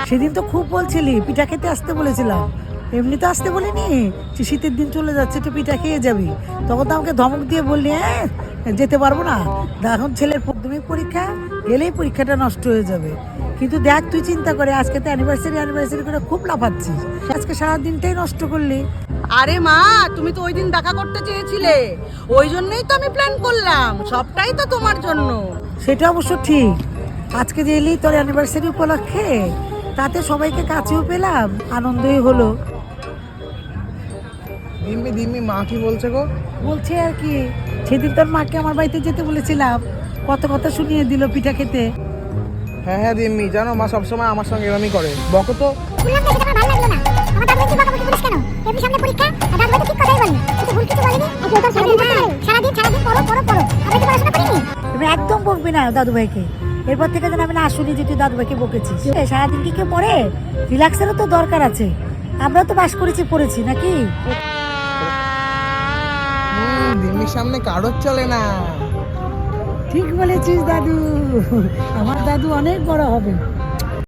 সেদিন তো খুব বলছিলি পিঠা খেতে আসতে বলেছিলাম, এমনি তো আসতে বলিনি যে শীতের দিন চলে যাচ্ছে একটু পিঠা খেয়ে যাবি। তখন তো আমাকে ধমক দিয়ে বললি হ্যাঁ যেতে পারবো না, এখন ছেলের প্রাথমিক পরীক্ষা, গেলেই পরীক্ষাটা নষ্ট হয়ে যাবে। কিন্তু দেখ তুই চিন্তা করে আজকে তো অ্যানিভার্সারি করে খুব লাফাচ্ছিস, আজকে সারাদিনটাই নষ্ট করলি। আরে মা, তুমি তো ওই দিন দেখা করতে চেয়েছিলে, ওই জন্যই তো আমি প্ল্যান করলাম, সবটাই তো তোমার জন্য। সেটা অবশ্য ঠিক, আজকে যে এলি তোর অ্যানিভার্সারি উপলক্ষে, তাতে সবাইকে কাছেও পেলাম, আনন্দই হলো। দিম্মি দিম্মি মা কি বলছে গো? বলছে আর কি, সেদিন তোর মাকে আমার বাড়িতে যেতে বলেছিলাম, কত কথা শুনিয়ে দিল পিঠা খেতে। হ্যাঁ হ্যাঁ দিম্মি, জানো মা সবসময় আমার সঙ্গে এরমই করে, বকো তো। শুনলাম তো সেটা আমার ভালো লাগলো না। আমার দাদু কি বকাবকি করিস কেন? এমনি সামনে পরীক্ষা, আর দাদু তো ঠিক কথাই বলেনি। তুই তো ভুল কিছু বলিনি। এই তো সারাদিন পড়ো। আমরা কি পড়াশোনা করিনি? তুমি একদম বকবি না দাদু ভাইকে, এরপর থেকে যেন আমি না শুনি যে তুই দাদু ভাইকে বকেছিস। সারাদিন কি কেউ পড়ে? রিল্যাক্সেরও তো দরকার আছে, আমরা তো বাস করেছি পড়েছি নাকি? দিম্মির সামনে কারোর চলে না। ঠিক বলেছিস দাদু, আমার দাদু অনেক বড় হবে।